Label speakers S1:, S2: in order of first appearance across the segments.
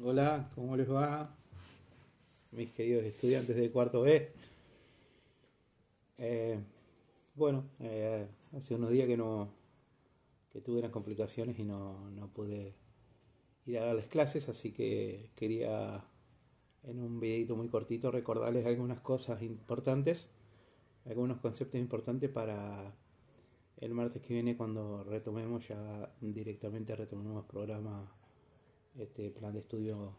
S1: Hola, ¿cómo les va? Mis queridos estudiantes de cuarto B. Eh, hace unos días que tuve unas complicaciones y no pude ir a darles clases, así que quería en un videito muy cortito recordarles algunas cosas importantes, algunos conceptos importantes para el martes que viene cuando retomemos ya directamente retomemos programa, plan de estudio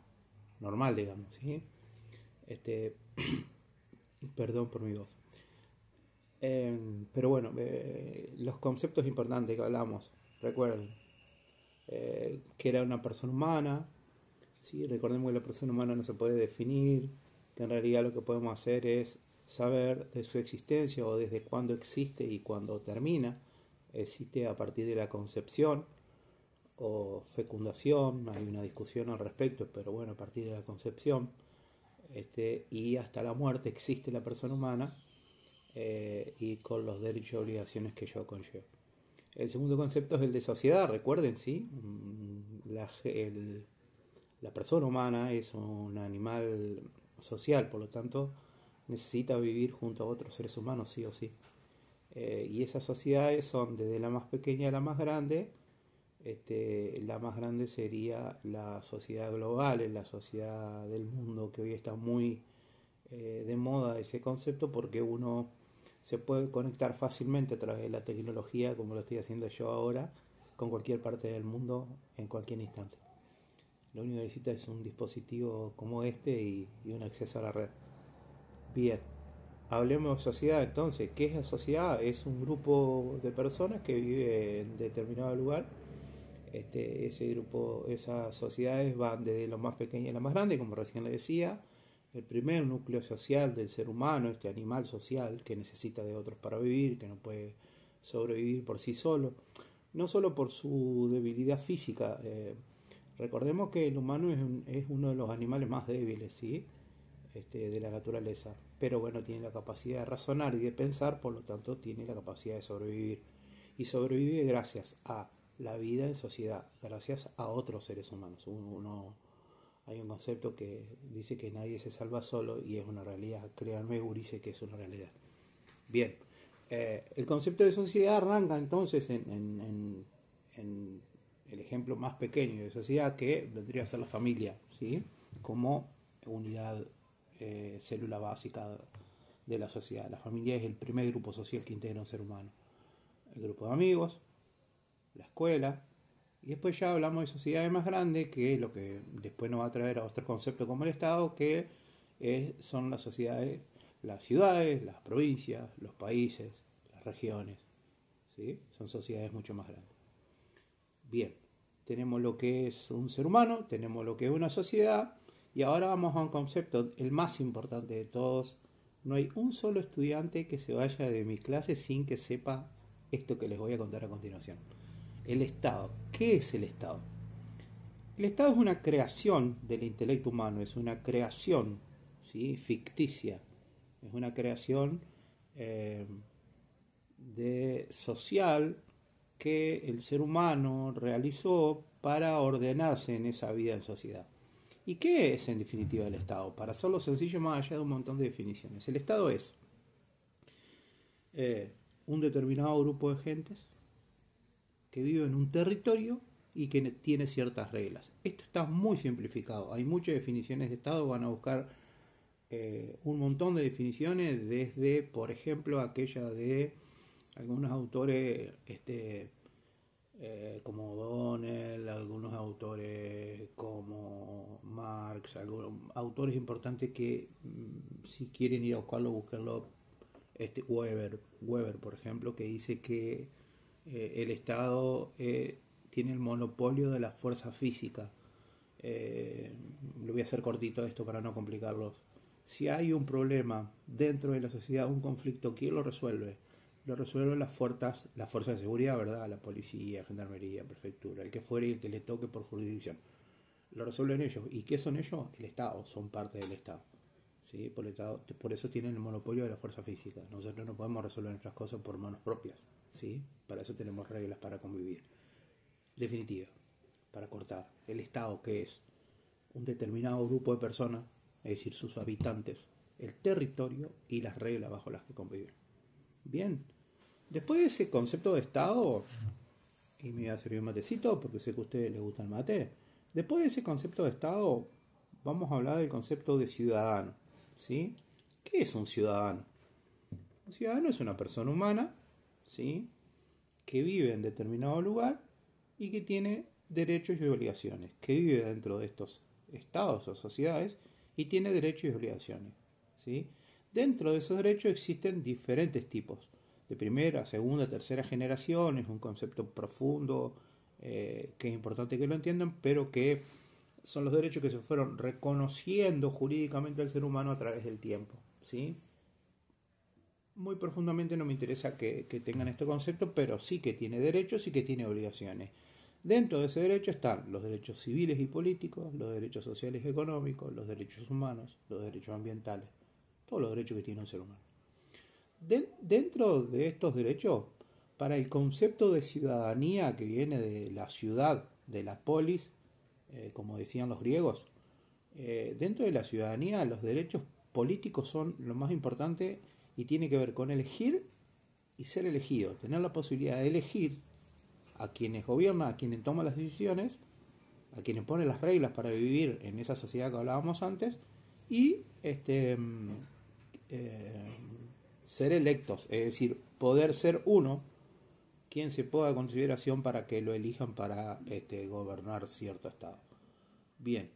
S1: normal, digamos, ¿sí? Este, Perdón por mi voz. Pero bueno, los conceptos importantes que hablamos, recuerden, que era una persona humana, ¿sí? Recordemos que la persona humana no se puede definir, que en realidad lo que podemos hacer es saber de su existencia o desde cuándo existe y cuándo termina. Existe a partir de la concepción o fecundación, hay una discusión al respecto, pero bueno, a partir de la concepción y hasta la muerte existe la persona humana, y con los derechos y obligaciones que yo conllevo. El segundo concepto es el de sociedad, recuerden, ¿sí? La persona humana es un animal social, por lo tanto necesita vivir junto a otros seres humanos, sí o sí. Y esas sociedades son desde la más pequeña a la más grande. La más grande sería la sociedad global, es la sociedad del mundo, que hoy está muy de moda ese concepto porque uno se puede conectar fácilmente a través de la tecnología, como lo estoy haciendo yo ahora, con cualquier parte del mundo en cualquier instante. Lo único que necesita es un dispositivo como este y un acceso a la red. Bien, hablemos de sociedad entonces. ¿Qué es la sociedad? Es un grupo de personas que vive en determinado lugar. Ese grupo, esas sociedades van desde lo más pequeño a lo más grande, como recién le decía. El primer núcleo social del ser humano, este animal social que necesita de otros para vivir, que no puede sobrevivir por sí solo, no solo por su debilidad física. Recordemos que el humano es uno de los animales más débiles, ¿sí? De la naturaleza, pero bueno, tiene la capacidad de razonar y de pensar, por lo tanto tiene la capacidad de sobrevivir. Y sobrevive gracias a la vida en sociedad, gracias a otros seres humanos. Hay un concepto que dice que nadie se salva solo y es una realidad. Créanme, Urice, que es una realidad. Bien, el concepto de sociedad arranca entonces en el ejemplo más pequeño de sociedad, que vendría a ser la familia, ¿sí? Como unidad, célula básica de la sociedad. La familia es el primer grupo social que integra un ser humano. El grupo de amigos, la escuela, y después ya hablamos de sociedades más grandes, que es lo que después nos va a traer a otro concepto como el Estado, que son las sociedades, las ciudades, las provincias, los países, las regiones, ¿sí? Son sociedades mucho más grandes. Bien, tenemos lo que es un ser humano, tenemos lo que es una sociedad, y ahora vamos a un concepto, el más importante de todos. No hay un solo estudiante que se vaya de mi clase sin que sepa esto que les voy a contar a continuación. El Estado. ¿Qué es el Estado? El Estado es una creación del intelecto humano, es una creación, ¿sí? Ficticia, es una creación, eh, social, que el ser humano realizó para ordenarse en esa vida en sociedad. ¿Y qué es en definitiva el Estado? Para hacerlo sencillo, más allá de un montón de definiciones. El Estado es un determinado grupo de gentes que vive en un territorio y que tiene ciertas reglas. Esto está muy simplificado. Hay muchas definiciones de Estado, van a buscar un montón de definiciones, desde, por ejemplo, aquella de algunos autores, como Donnell, algunos autores como Marx, algunos autores importantes que, si quieren ir a buscarlo, buscarlo. Weber, por ejemplo, que dice que el Estado tiene el monopolio de la fuerza física. Lo voy a hacer cortito esto para no complicarlos. Si hay un problema dentro de la sociedad, un conflicto, ¿quién lo resuelve? Lo resuelven las fuerzas de seguridad, ¿verdad? La policía, gendarmería, prefectura, el que fuere y el que le toque por jurisdicción. Lo resuelven ellos. ¿Y qué son ellos? El Estado, son parte del Estado. ¿Sí? Por eso tienen el monopolio de la fuerza física. Nosotros no podemos resolver nuestras cosas por manos propias. ¿Sí? Para eso tenemos reglas para convivir. Definitiva, para cortar. El Estado, ¿qué es? un determinado grupo de personas, es decir, sus habitantes, el territorio y las reglas bajo las que conviven. Bien, después de ese concepto de Estado, y me voy a servir un matecito porque sé que a ustedes les gusta el mate, después de ese concepto de Estado, vamos a hablar del concepto de ciudadano, ¿sí? ¿Qué es un ciudadano? Un ciudadano es una persona humana, ¿sí?, que vive en determinado lugar y que tiene derechos y obligaciones, que vive dentro de estos estados o sociedades y tiene derechos y obligaciones, ¿sí? Dentro de esos derechos existen diferentes tipos, de primera, segunda, tercera generación, es un concepto profundo, que es importante que lo entiendan, pero que son los derechos que se fueron reconociendo jurídicamente al ser humano a través del tiempo, ¿sí? Muy profundamente no me interesa que tengan este concepto, pero sí que tiene derechos y que tiene obligaciones. Dentro de ese derecho están los derechos civiles y políticos, los derechos sociales y económicos, los derechos humanos, los derechos ambientales, todos los derechos que tiene un ser humano. Dentro de estos derechos, para el concepto de ciudadanía que viene de la ciudad, de la polis, como decían los griegos, dentro de la ciudadanía los derechos políticos son lo más importante y tiene que ver con elegir y ser elegido, tener la posibilidad de elegir a quienes gobiernan, a quienes toman las decisiones, a quienes ponen las reglas para vivir en esa sociedad que hablábamos antes, y ser electos, es decir, poder ser uno quien se ponga a consideración para que lo elijan para gobernar cierto estado. Bien,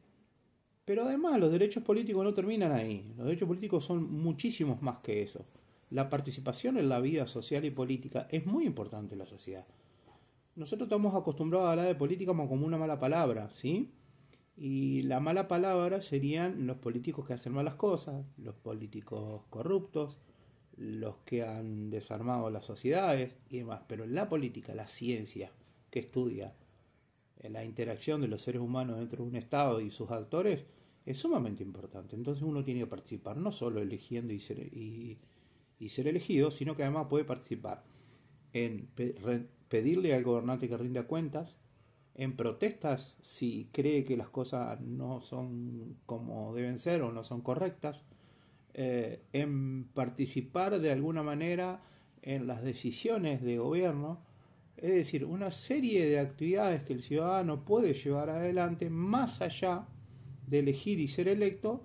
S1: pero además los derechos políticos no terminan ahí, los derechos políticos son muchísimos más que eso. La participación en la vida social y política es muy importante en la sociedad. Nosotros estamos acostumbrados a hablar de política como una mala palabra, ¿sí? Y la mala palabra serían los políticos que hacen malas cosas, los políticos corruptos, los que han desarmado las sociedades y demás. Pero la política, la ciencia que estudia la interacción de los seres humanos dentro de un Estado y sus actores es sumamente importante. Entonces uno tiene que participar, no solo eligiendo y ser elegido, sino que además puede participar en pedirle al gobernante que rinda cuentas, en protestas si cree que las cosas no son como deben ser o no son correctas, en participar de alguna manera en las decisiones de gobierno, es decir, una serie de actividades que el ciudadano puede llevar adelante más allá de elegir y ser electo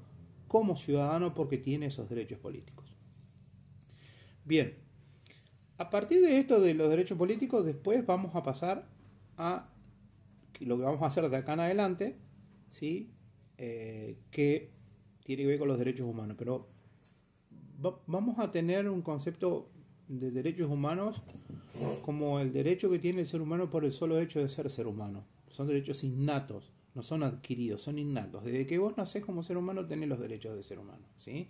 S1: como ciudadano porque tiene esos derechos políticos. Bien, a partir de esto de los derechos políticos, después vamos a pasar a lo que vamos a hacer de acá en adelante, ¿sí? Que tiene que ver con los derechos humanos, pero vamos a tener un concepto de derechos humanos como el derecho que tiene el ser humano por el solo hecho de ser humano. Son derechos innatos, no son adquiridos, son innatos. Desde que vos nacés como ser humano tenés los derechos de ser humano, ¿sí?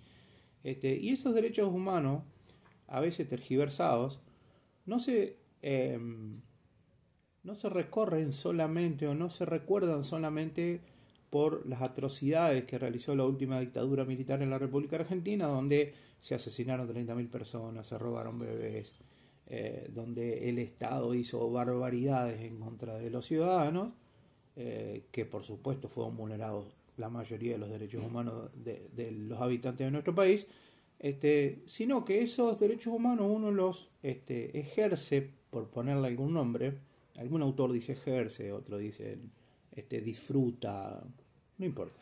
S1: Y esos derechos humanos, a veces tergiversados, no se recorren solamente o no se recuerdan solamente por las atrocidades que realizó la última dictadura militar en la República Argentina, donde se asesinaron 30.000 personas, se robaron bebés, donde el Estado hizo barbaridades en contra de los ciudadanos, que por supuesto fueron vulnerados la mayoría de los derechos humanos de los habitantes de nuestro país, sino que esos derechos humanos uno los ejerce, por ponerle algún nombre. Algún autor dice ejerce, otro dice disfruta, no importa.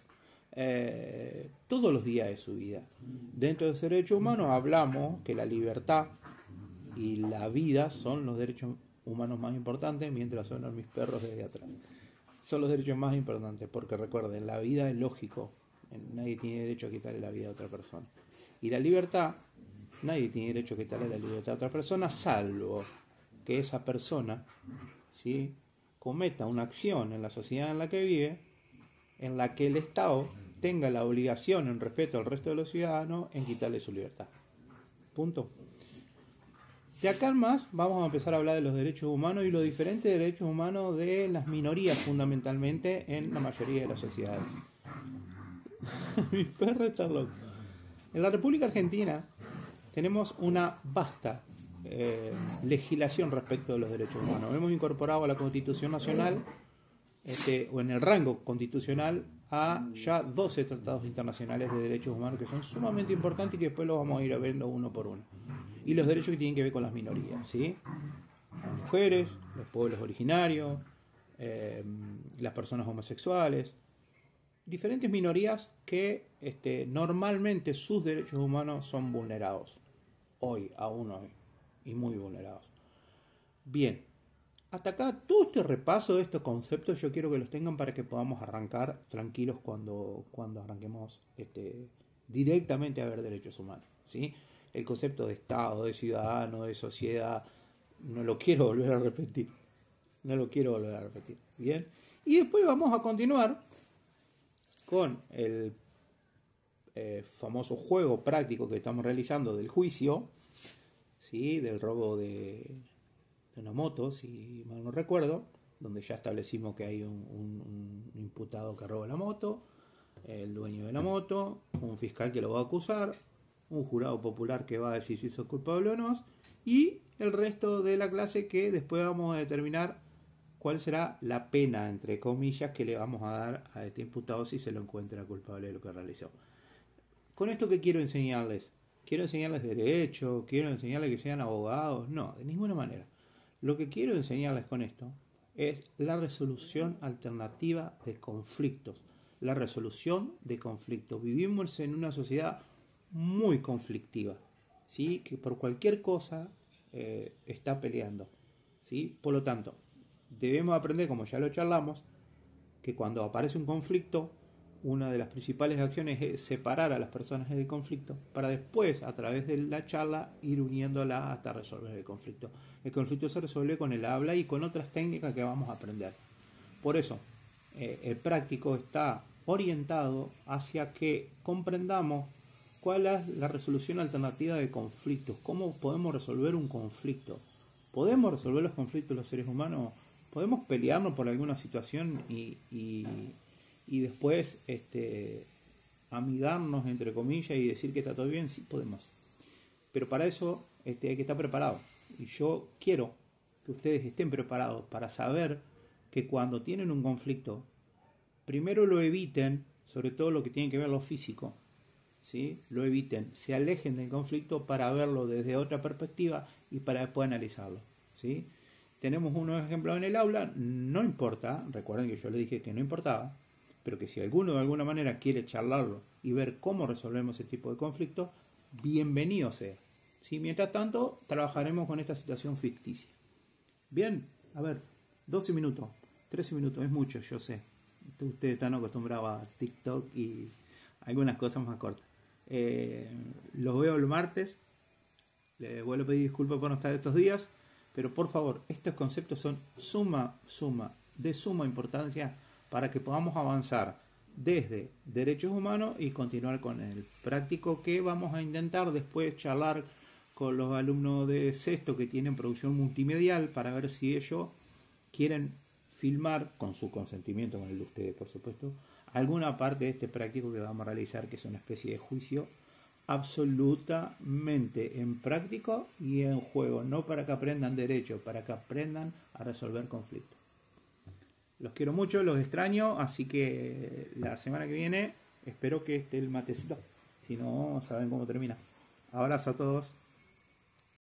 S1: Todos los días de su vida. Dentro de los derechos humanos hablamos que la libertad y la vida son los derechos humanos más importantes, mientras suenan mis perros desde atrás. Son los derechos más importantes, porque recuerden, la vida es lógico, nadie tiene derecho a quitarle la vida a otra persona. Y la libertad, nadie tiene derecho a quitarle la libertad a otra persona, salvo que esa persona, ¿sí?, cometa una acción en la sociedad en la que vive, en la que el Estado tenga la obligación en respeto al resto de los ciudadanos en quitarle su libertad. Punto. De acá en más vamos a empezar a hablar de los derechos humanos y los diferentes derechos humanos de las minorías, fundamentalmente en la mayoría de las sociedades. Mi perro está loco. En la República Argentina tenemos una vasta legislación respecto de los derechos humanos. Hemos incorporado a la Constitución Nacional o en el rango constitucional a ya 12 tratados internacionales de derechos humanos que son sumamente importantes y que después los vamos a ir viendo uno por uno. Y los derechos que tienen que ver con las minorías, ¿sí? Las mujeres, los pueblos originarios, las personas homosexuales, diferentes minorías que normalmente sus derechos humanos son vulnerados. Aún hoy, y muy vulnerados. Bien, hasta acá todo este repaso de estos conceptos yo quiero que los tengan para que podamos arrancar tranquilos cuando arranquemos directamente a ver derechos humanos, ¿sí? El concepto de Estado, de ciudadano, de sociedad, no lo quiero volver a repetir. Bien, y después vamos a continuar con el famoso juego práctico que estamos realizando del juicio, ¿sí? Del robo de una moto, si mal no recuerdo, donde ya establecimos que hay un imputado que roba la moto, el dueño de la moto, un fiscal que lo va a acusar, un jurado popular que va a decir si es culpable o no, y el resto de la clase que después vamos a determinar cuál será la pena, entre comillas, que le vamos a dar a este imputado si se lo encuentra culpable de lo que realizó. ¿Con esto qué quiero enseñarles? ¿Quiero enseñarles derecho? ¿Quiero enseñarles que sean abogados? No, de ninguna manera. Lo que quiero enseñarles con esto es la resolución alternativa de conflictos. La resolución de conflictos. Vivimos en una sociedad muy conflictiva, ¿sí? Que por cualquier cosa está peleando, ¿sí? Por lo tanto, debemos aprender, como ya lo charlamos, que cuando aparece un conflicto, una de las principales acciones es separar a las personas del conflicto para después, a través de la charla, ir uniéndola hasta resolver el conflicto. El conflicto se resuelve con el habla y con otras técnicas que vamos a aprender. Por eso, el práctico está orientado hacia que comprendamos cuál es la resolución alternativa de conflictos, cómo podemos resolver un conflicto. ¿Podemos resolver los conflictos los seres humanos? ¿Podemos pelearnos por alguna situación y después amigarnos, entre comillas, y decir que está todo bien? Sí, podemos. Pero para eso hay que estar preparado. Y yo quiero que ustedes estén preparados para saber que cuando tienen un conflicto, primero lo eviten, sobre todo lo que tiene que ver lo físico, ¿sí? Lo eviten, se alejen del conflicto para verlo desde otra perspectiva y para después analizarlo, ¿sí? Tenemos unos ejemplos en el aula, no importa, recuerden que yo les dije que no importaba, pero que si alguno de alguna manera quiere charlarlo y ver cómo resolvemos ese tipo de conflictos, bienvenido sea. ¿Sí? Mientras tanto, trabajaremos con esta situación ficticia. Bien, a ver, 12 minutos, 13 minutos, es mucho, yo sé. Ustedes están acostumbrados a TikTok y algunas cosas más cortas. Los veo el martes. Les vuelvo a pedir disculpas por no estar estos días, pero por favor, estos conceptos son de suma importancia para que podamos avanzar desde derechos humanos y continuar con el práctico, que vamos a intentar después charlar con los alumnos de sexto que tienen producción multimedial para ver si ellos quieren filmar, con su consentimiento, con el de ustedes por supuesto, alguna parte de este práctico que vamos a realizar, que es una especie de juicio absolutamente en práctico y en juego, no para que aprendan derecho, para que aprendan a resolver conflictos. Los quiero mucho, los extraño, así que la semana que viene espero que esté el matecito, si no saben cómo termina. Abrazo a todos.